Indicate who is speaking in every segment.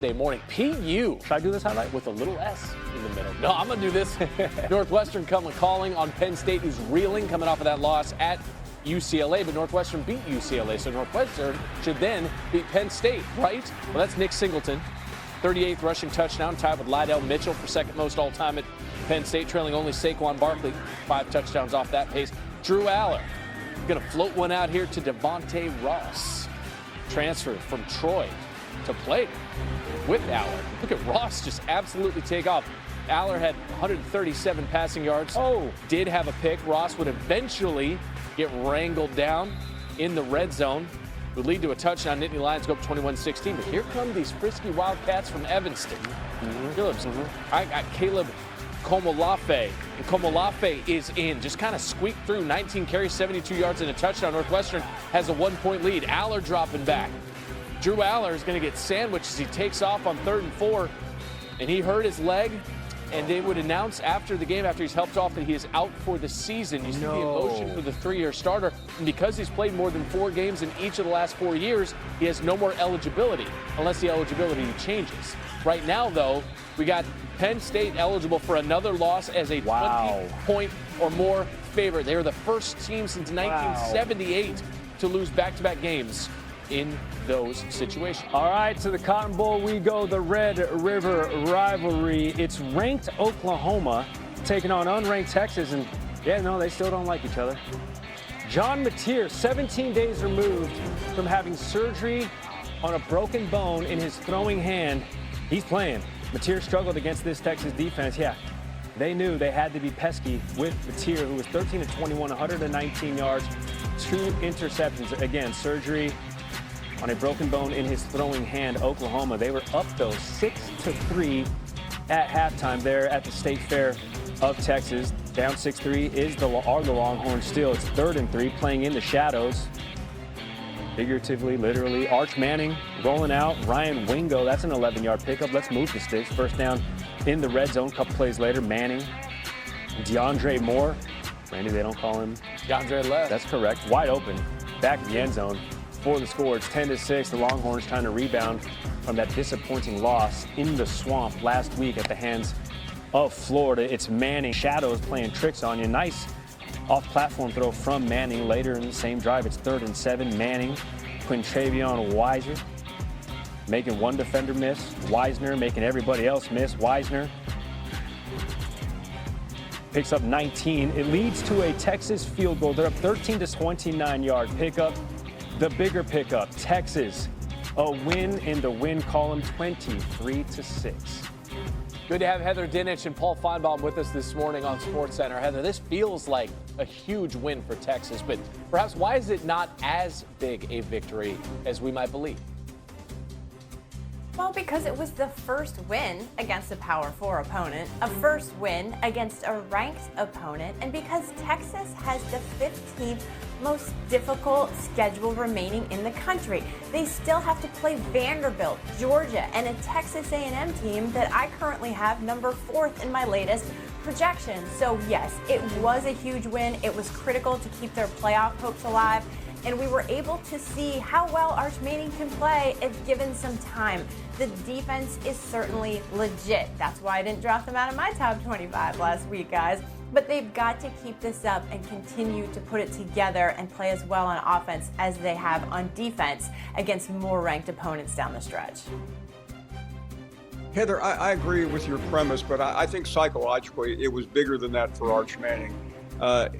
Speaker 1: Morning. PU.
Speaker 2: Should I do this highlight?
Speaker 1: With a little S in the middle. No, I'm going to do this. Northwestern calling on Penn State, who's reeling coming off of that loss at UCLA, but Northwestern beat UCLA, so Northwestern should then beat Penn State, right? Well, that's Nick Singleton, 38th rushing touchdown, tied with Lydell Mitchell for second most all-time at Penn State, trailing only Saquon Barkley, 5 touchdowns off that pace. Drew Aller going to float one out here to Devontae Ross, transferred from Troy to play with Aller. Look at Ross just absolutely take off. Aller had 137 passing yards. Did have a pick. Ross would eventually get wrangled down in the red zone. Would lead to a touchdown. Nittany Lions go up 21-16. But here come these frisky Wildcats from Evanston. I got Caleb Komolafe. And Komolafe is in. Just kind of squeaked through. 19 carries, 72 yards, and a touchdown. Northwestern has a 1-point lead. Aller dropping back. Drew Aller is going to get sandwiched as he takes off on 3rd and 4, and he hurt his leg, and they would announce after the game, after he's helped off, that he is out for the season. You see the emotion for the 3-year starter, and because he's played more than 4 games in each of the last 4 years, he has no more eligibility, unless the eligibility changes. Right now, though, we got Penn State eligible for another loss as a 20-point or more favorite. They are the first team since 1978 to lose back-to-back games in those situations.
Speaker 2: All right, to the Cotton Bowl we go, the Red River rivalry. It's ranked Oklahoma taking on unranked Texas, and they still don't like each other. John Mateer, 17 days removed from having surgery on a broken bone in his throwing hand. He's playing. Mateer struggled against this Texas defense. They knew they had to be pesky with Mateer, who was 13 of 21, 119 yards, 2 interceptions. Again, surgery on a broken bone in his throwing hand. Oklahoma, they were up though 6-3 at halftime there at the State Fair of Texas. Down 6-3 are the Longhorns still. It's 3rd and 3, playing in the shadows. Figuratively, literally. Arch Manning rolling out. Ryan Wingo, that's an 11-yard pickup. Let's move the sticks. First down in the red zone. Couple plays later, Manning. DeAndre Moore. Randy, they don't call him
Speaker 1: DeAndre left.
Speaker 2: That's correct. Wide open. Back in the end zone for the score. It's 10-6. The Longhorns trying to rebound from that disappointing loss in the swamp last week at the hands of Florida. It's Manning. Shadows playing tricks on you. Nice off-platform throw from Manning later in the same drive. It's 3rd and 7. Manning, Quintravion Weiser making one defender miss. Weisner making everybody else miss. Weisner picks up 19. It leads to a Texas field goal. They're up 13 to 29-yard pickup. The bigger pickup, Texas, a win in the win column, 23-6.
Speaker 1: Good to have Heather Dinich and Paul Finebaum with us this morning on SportsCenter. Heather, this feels like a huge win for Texas, but perhaps why is it not as big a victory as we might believe?
Speaker 3: Well, because it was the first win against a Power 4 opponent, a first win against a ranked opponent, and because Texas has the 15th most difficult schedule remaining in the country. They still have to play Vanderbilt, Georgia, and a Texas A&M team that I currently have number 4th in my latest projection. So yes, it was a huge win. It was critical to keep their playoff hopes alive. And we were able to see how well Arch Manning can play if given some time. The defense is certainly legit. That's why I didn't drop them out of my top 25 last week, guys. But they've got to keep this up and continue to put it together and play as well on offense as they have on defense against more ranked opponents down the stretch.
Speaker 4: Heather, I agree with your premise, but I think psychologically it was bigger than that for Arch Manning.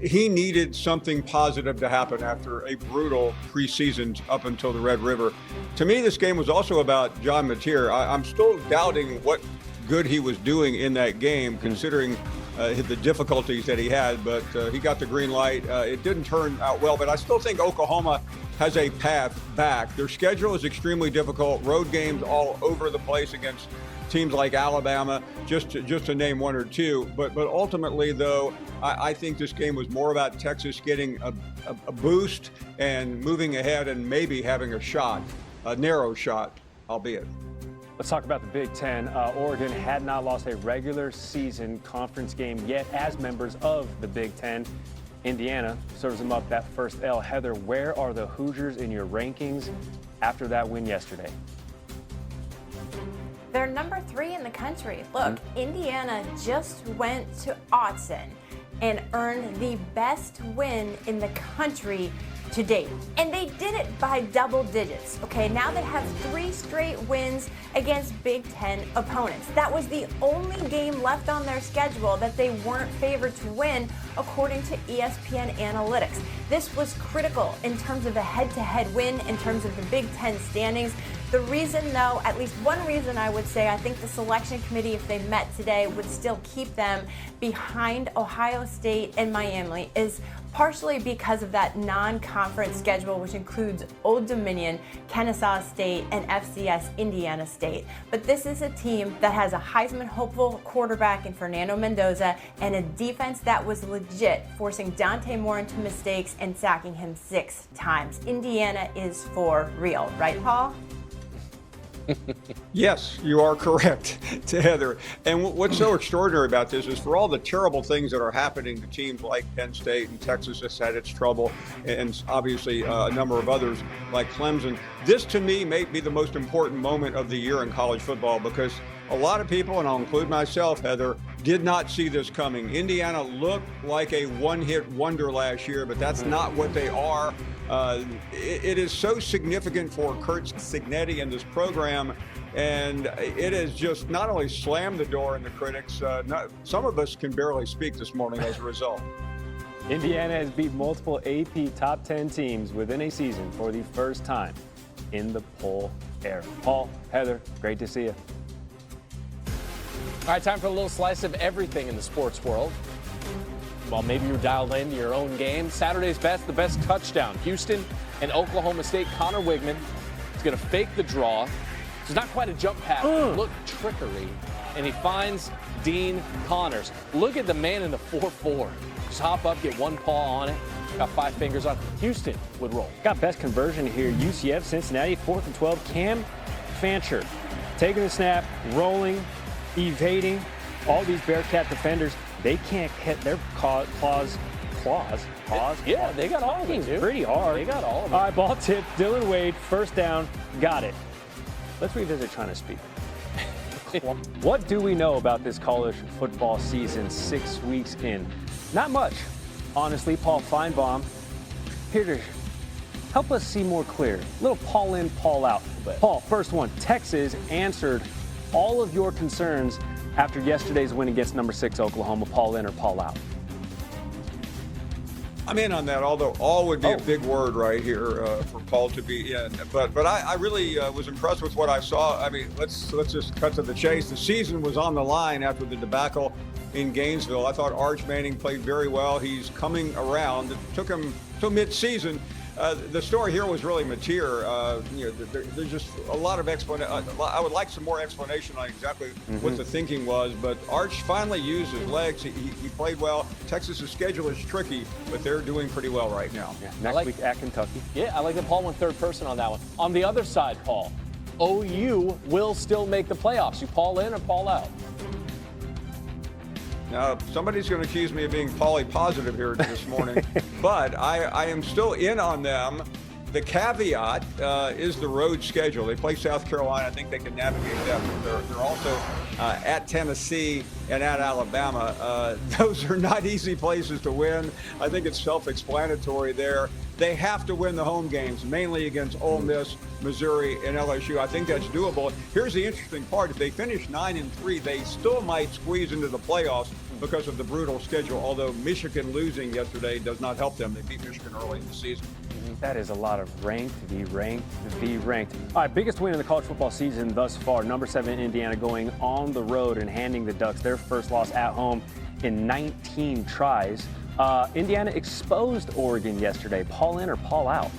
Speaker 4: He needed something positive to happen after a brutal preseason up until the Red River. To me, this game was also about John Mateer. I'm still doubting what good he was doing in that game, considering the difficulties that he had, but he got the green light. It didn't turn out well, but I still think Oklahoma has a path back. Their schedule is extremely difficult, road games all over the place against teams like Alabama, just to name one or two. But ultimately, though, I think this game was more about Texas getting a boost and moving ahead and maybe having a shot, a narrow shot, albeit.
Speaker 2: Let's talk about the Big Ten. Oregon had not lost a regular season conference game yet as members of the Big Ten. Indiana serves them up that first L. Heather, where are the Hoosiers in your rankings after that win yesterday?
Speaker 3: They're number 3 in the country. Look, Indiana just went to Autzen and earned the best win in the country to date. And they did it by double digits, okay? Now they have 3 straight wins against Big Ten opponents. That was the only game left on their schedule that they weren't favored to win, according to ESPN Analytics. This was critical in terms of a head-to-head win, in terms of the Big Ten standings. The reason, though, at least one reason I would say, I think the selection committee, if they met today, would still keep them behind Ohio State and Miami, is partially because of that non-conference schedule, which includes Old Dominion, Kennesaw State, and FCS Indiana State. But this is a team that has a Heisman hopeful quarterback in Fernando Mendoza and a defense that was legit, forcing Dante Moore into mistakes and sacking him 6 times. Indiana is for real, right, Paul?
Speaker 4: Yes, you are correct, Heather. And what's so extraordinary about this is for all the terrible things that are happening to teams like Penn State and Texas has had its trouble, and obviously a number of others like Clemson, this to me may be the most important moment of the year in college football, because a lot of people, and I'll include myself, Heather, did not see this coming. Indiana looked like a one-hit wonder last year, but that's not what they are. It is so significant for Curt Cignetti and this program, and it has just not only slammed the door in the critics, some of us can barely speak this morning as a result.
Speaker 2: Indiana has beat multiple AP top 10 teams within a season for the first time in the poll era. Paul, Heather, great to see you.
Speaker 1: All right, time for a little slice of everything in the sports world. Well, maybe you're dialed into your own game. Saturday's best, the best touchdown. Houston and Oklahoma State. Connor Wigman is going to fake the draw. It's not quite a jump pass. Look, trickery. And he finds Dean Connors. Look at the man in the 4-4. Just hop up, get one paw on it. Got 5 fingers on. Houston would roll.
Speaker 2: Got best conversion here. UCF, Cincinnati, 4th and 12. Cam Fancher taking the snap, rolling, evading. All these Bearcat defenders, they can't hit their claws.
Speaker 1: Yeah, they got all of it, too.
Speaker 2: Pretty hard.
Speaker 1: They got all of it.
Speaker 2: All right, ball tip. Dylan Wade, first down. Got it. Let's revisit China Speak. What do we know about this college football season 6 weeks in? Not much. Honestly, Paul Finebaum, here to help us see more clear. A little Paul in, Paul out. Paul, first one. Texas answered all of your concerns after yesterday's win against number 6 Oklahoma. Paul in or Paul out?
Speaker 4: I'm in on that, although all would be a big word right here for Paul to be in. But I really was impressed with what I saw. I mean, let's just cut to the chase. The season was on the line after the debacle in Gainesville. I thought Arch Manning played very well. He's coming around. It took him till mid-season. The story here was really Mateer. There's just a lot of explanation. I would like some more explanation on exactly what the thinking was. But Arch finally used his legs. He played well. Texas's schedule is tricky, but they're doing pretty well right now.
Speaker 2: Yeah, next week at Kentucky.
Speaker 1: Yeah, I like that Paul went third person on that one. On the other side, Paul, OU will still make the playoffs. You Paul in or Paul out?
Speaker 4: Now, somebody's going to accuse me of being Pauly positive here this morning, but I am still in on them. The caveat is the road schedule. They play South Carolina. I think they can navigate that. They're also at Tennessee and at Alabama. Those are not easy places to win. I think it's self-explanatory there. They have to win the home games, mainly against Ole Miss, Missouri, and LSU. I think that's doable. Here's the interesting part. If they finish 9-3, they still might squeeze into the playoffs because of the brutal schedule, although Michigan losing yesterday does not help them. They beat Michigan early in the season.
Speaker 2: That is a lot of ranked v. ranked. All right, biggest win in the college football season thus far. Number 7 Indiana going on the road and handing the Ducks their first loss at home in 19 tries. Indiana exposed Oregon yesterday. Paul in or Paul out?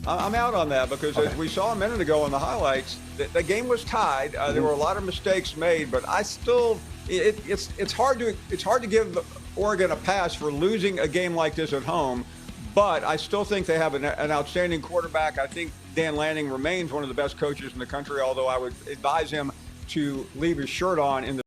Speaker 4: I'm out on that because as we saw a minute ago in the highlights, the game was tied. There were a lot of mistakes made, but I still, it's hard to give Oregon a pass for losing a game like this at home. But I still think they have an outstanding quarterback. I think Dan Lanning remains one of the best coaches in the country, although I would advise him to leave his shirt on in the